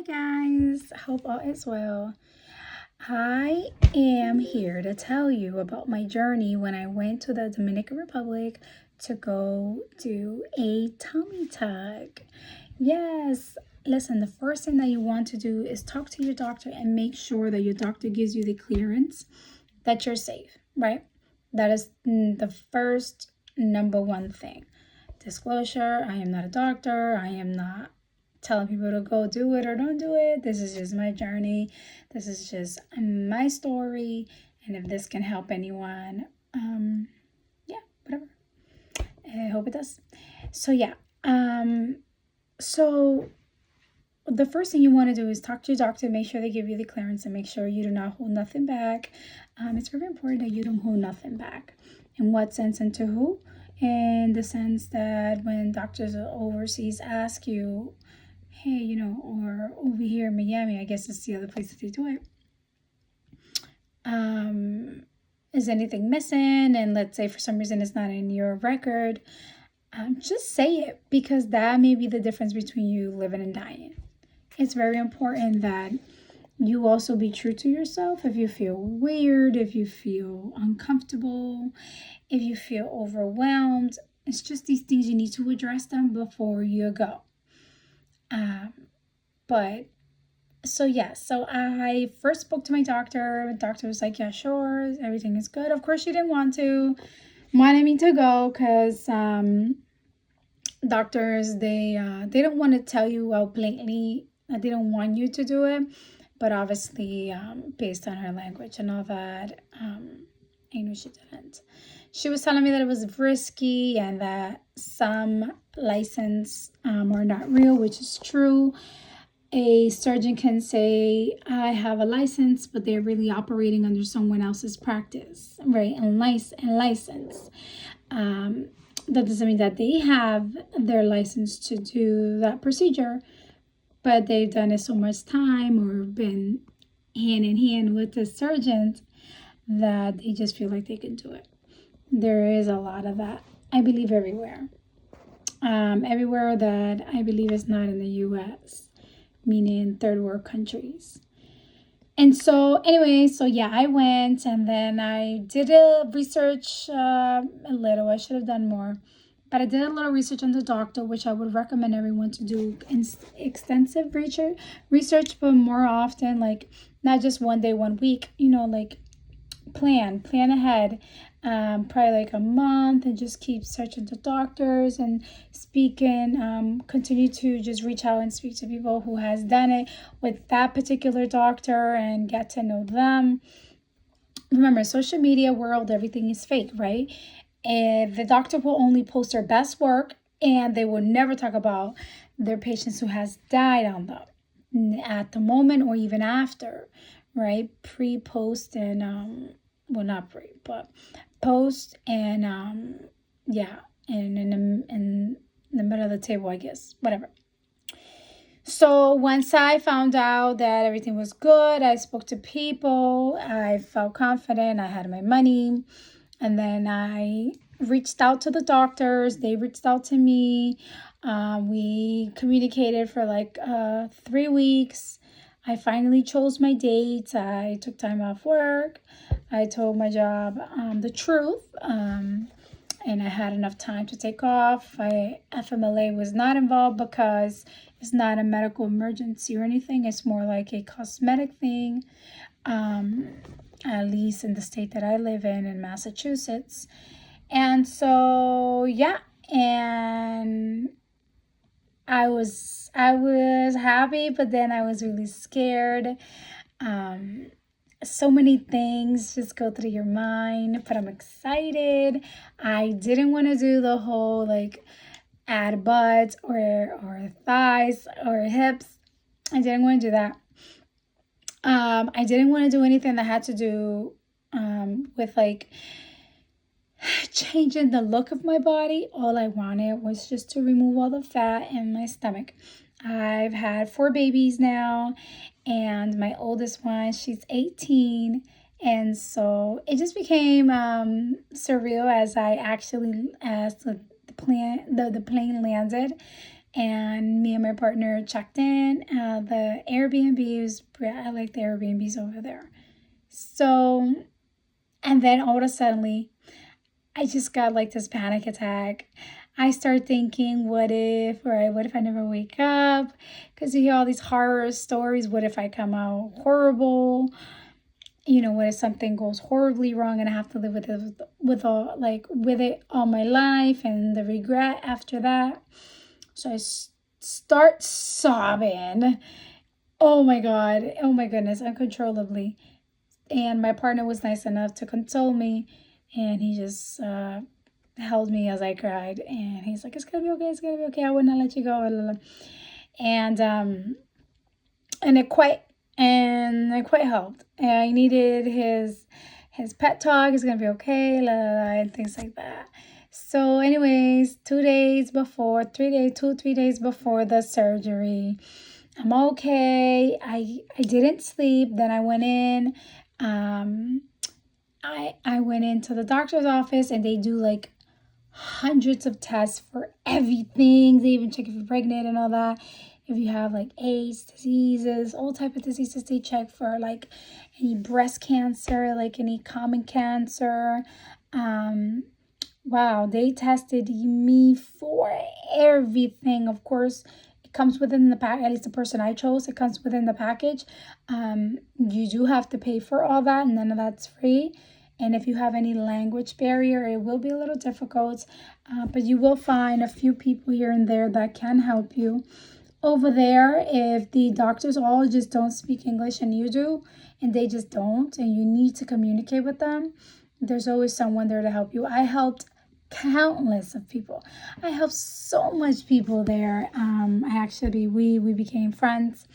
guys, hope all is well. I am here to tell you about my journey when I went to the Dominican Republic to go do a tummy tuck. Yes, listen, the first thing that you want to do is talk to your doctor and make sure that your doctor gives you the clearance that you're safe, right? That is the first number one thing. Disclosure, I am not a doctor. I am not telling people to go do it or don't do it. This is just my journey. This is just my story. And if this can help anyone, yeah, whatever. I hope it does. So yeah. So the first thing you want to do is talk to your doctor, make sure they give you the clearance, and make sure you do not hold nothing back. It's very important that you don't hold nothing back. In what sense and to who? In the sense that when doctors overseas ask you, hey, or over here in Miami, I guess it's the other place that they do it. Is anything missing? And let's say for some reason it's not in your record. Just say it, because that may be the difference between you living and dying. It's very important that you also be true to yourself. If you feel weird, if you feel uncomfortable, if you feel overwhelmed, it's just these things you need to address them before you go. So I first spoke to my doctor. The doctor was like, yeah, sure, everything is good. Of course, she didn't wanted me to go because doctors, they don't want to tell you out blatantly that they don't want you to do it. But obviously, based on her language and all that, I knew she didn't. She was telling me that it was risky and that some license are not real, which is true. A surgeon can say, I have a license, but they're really operating under someone else's practice, right? And license. That doesn't mean that they have their license to do that procedure, but they've done it so much time or been hand in hand with the surgeons that they just feel like they can do it. There is a lot of that, I believe, everywhere. Everywhere that I believe is not in the U.S., meaning third world countries. And so anyway, I went and then I did a research a little. I should have done more. But I did a little research on the doctor, which I would recommend everyone to do extensive research, but more often, like not just one day, 1 week, like plan ahead, probably like a month, and just keep searching to doctors and speaking, continue to just reach out and speak to people who has done it with that particular doctor and get to know them. Remember, social media world, everything is fake, right? And the doctor will only post their best work, and they will never talk about their patients who has died on them at the moment or even after, right? Pre, post, and well, not pre, but post, and and in the middle of the table, I guess, whatever. So once I found out that everything was good, I spoke to people, I felt confident, I had my money, and then I reached out to the doctors. They reached out to me. We communicated for like 3 weeks. I finally chose my dates. I took time off work. I told my job the truth. And I had enough time to take off. FMLA was not involved because it's not a medical emergency or anything. It's more like a cosmetic thing, at least in the state that I live in Massachusetts. And so, yeah, and I was happy, but then I was really scared. So many things just go through your mind, but I'm excited. I didn't want to do the whole like add butts or thighs or hips. I didn't want to do that. I didn't want to do anything that had to do with like changing the look of my body. All I wanted was just to remove all the fat in my stomach. I've had 4 babies now, and my oldest one, she's 18. And so it just became surreal as the plane landed, and me and my partner checked in. The Airbnb was, I like the Airbnbs over there. So, and then all of a sudden, I just got like this panic attack. I start thinking, what if I never wake up? Because you hear all these horror stories. What if I come out horrible? What if something goes horribly wrong and I have to live with it with it all my life and the regret after that? So I start sobbing. Oh my God. Oh my goodness, uncontrollably. And my partner was nice enough to console me, and he just held me as I cried, and he's like, "It's gonna be okay. It's gonna be okay. I will not let you go." And it quite helped. And I needed his pet talk. It's gonna be okay, and things like that. So, anyways, 3 days before the surgery, I'm okay. I didn't sleep. Then I went in. I went into the doctor's office, and they do like hundreds of tests for everything. They even check if you're pregnant and all that. If you have like AIDS, diseases, all type of diseases, they check for like any breast cancer, like any common cancer. Wow, they tested me for everything. Of course, it comes within the pack. At least the person I chose, it comes within the package. You do have to pay for all that, and none of that's free. And if you have any language barrier, it will be a little difficult, but you will find a few people here and there that can help you. Over there, if the doctors all just don't speak English and you do, and they just don't, and you need to communicate with them, there's always someone there to help you. I helped countless of people. I helped so much people there. We became friends.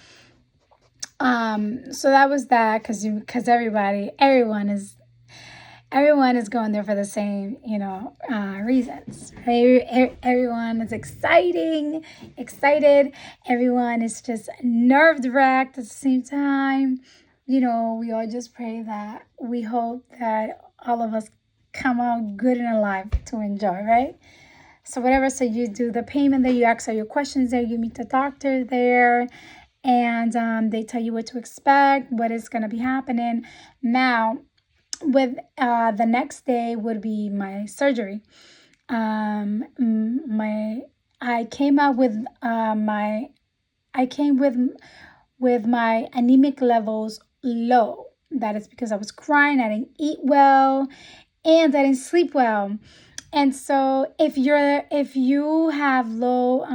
So that was that, because everyone is going there for the same, reasons. Right? Everyone is excited. Everyone is just nerve-wracked at the same time. We all just pray that we hope that all of us come out good and alive to enjoy, right? So whatever, so you do the payment there, you ask all your questions there, you meet the doctor there, and they tell you what to expect, what is going to be happening. Now, with the next day would be my surgery. I came out with my anemic levels low. That is because I was crying, I didn't eat well, and I didn't sleep well. And so if you have low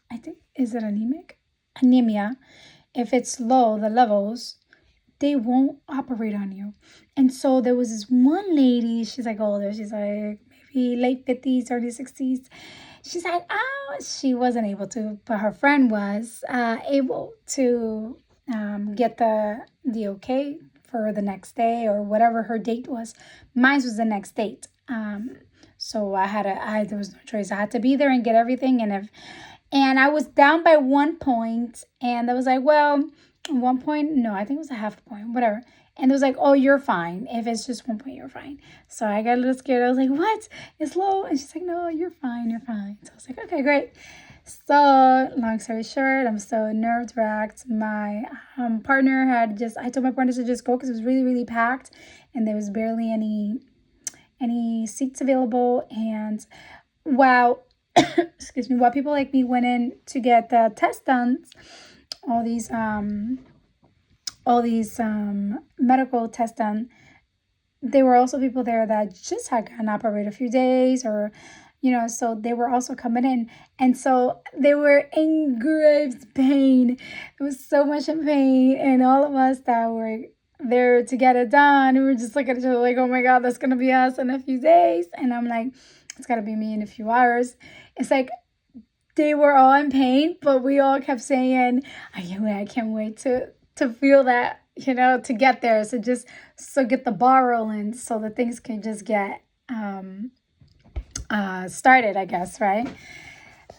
I think, is it anemia, if it's low, the levels, they won't operate on you. And so there was this one lady, she's like older, she's like maybe late 50s, early 60s. She's like, she wasn't able to, but her friend was able to get the okay for the next day or whatever her date was. Mine was the next date. So there was no choice. I had to be there and get everything. And I was down by 1 point, and I was like, well, 1 point, no, I think it was a half a point, whatever. And it was like, oh, you're fine. If it's just 1 point, you're fine. So I got a little scared. I was like, what? It's low? And she's like, no, you're fine. So I was like, okay, great. So long story short, I'm so nerve-wracked. My partner I told my partner to just go because it was really, really packed, and there was barely any seats available. And while excuse me, while people like me went in to get the test done, all these medical tests done, there were also people there that just had gotten operated a few days, or so they were also coming in, and so they were in grave pain. It was so much in pain, and all of us that were there to get it done, we were just looking at each other like, oh my God, that's gonna be us in a few days. And I'm like, it's gotta be me in a few hours. It's like they were all in pain, but we all kept saying, I can't wait to feel that, to get there. So get the ball rolling so that things can just get started, I guess, right?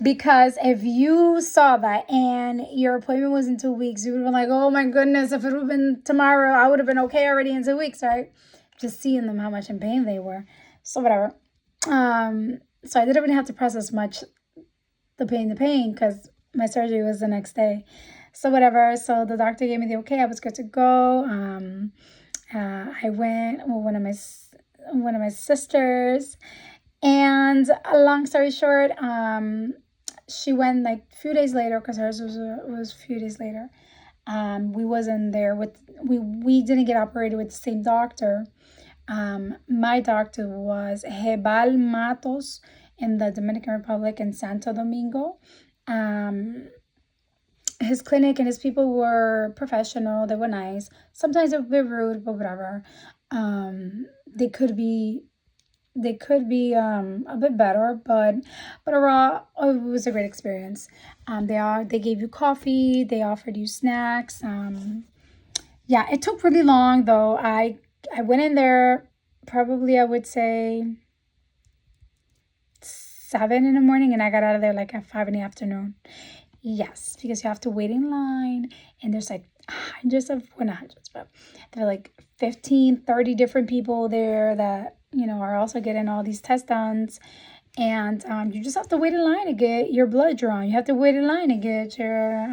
Because if you saw that and your appointment was in 2 weeks, you would have been like, oh my goodness, if it would have been tomorrow, I would have been okay already in 2 weeks, right? Just seeing them, how much in pain they were. So whatever. So I didn't really have to process much the pain, because my surgery was the next day. So whatever. So the doctor gave me the okay. I was good to go. I went with one of my sisters, and a long story short, she went like a few days later, because hers was a few days later. We wasn't there with we didn't get operated with the same doctor. My doctor was Hebal Matos in the Dominican Republic in Santo Domingo. His clinic and his people were professional. They were nice. Sometimes they were a bit rude, but whatever. They could be a bit better, but overall, it was a great experience. They gave you coffee. They offered you snacks. Yeah, it took really long though. I went in there probably, I would say, 7 in the morning, and I got out of there like at 5 in the afternoon. Yes, because you have to wait in line, and there's like hundreds of, well, not hundreds, but there are like 15, 30 different people there that, are also getting all these tests done. And you just have to wait in line to get your blood drawn. You have to wait in line to get your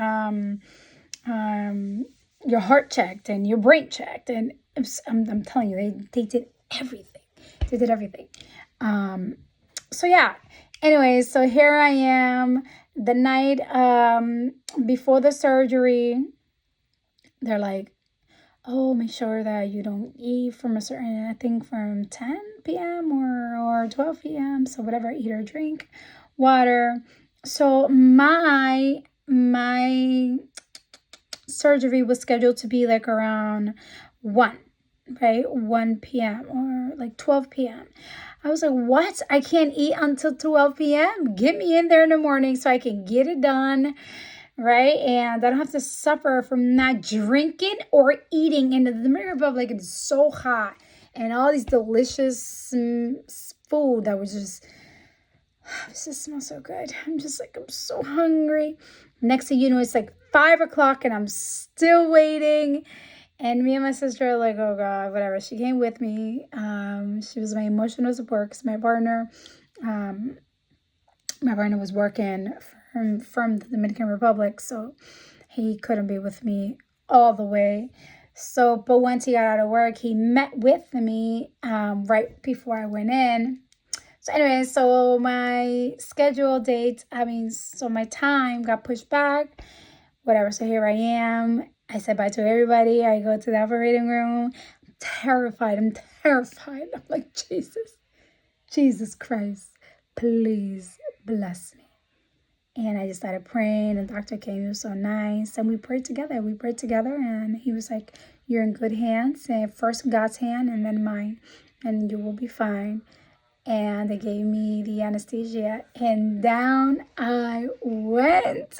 heart checked and your brain checked. And I'm telling you, they did everything. They did everything. So yeah. Anyways, so here I am the night before the surgery. They're like, oh, make sure that you don't eat from a certain, I think from 10 p.m. or 12 p.m. So whatever, eat or drink, water. So my surgery was scheduled to be like around 1, right? 1 p.m. or like 12 p.m. I was like, what? I can't eat until 12 p.m. Get me in there in the morning so I can get it done, right? And I don't have to suffer from not drinking or eating. In the Dominican Republic, it's so hot. And all these delicious food that was just, this just smells so good. I'm so hungry. Next thing you know, it's like 5 o'clock and I'm still waiting. And me and my sister are like, oh God, whatever. She came with me. She was my emotional support because my partner was working from the Dominican Republic, so he couldn't be with me all the way. So, but once he got out of work, he met with me right before I went in. So anyway, so my scheduled date, so my time got pushed back, whatever. So here I am. I said bye to everybody. I go to the operating room. I'm terrified. I'm like, Jesus Christ, please bless me. And I just started praying, and Dr. came. He was so nice, and we prayed together. And he was like, you're in good hands, and first God's hand and then mine, and you will be fine. And they gave me the anesthesia, and down I went.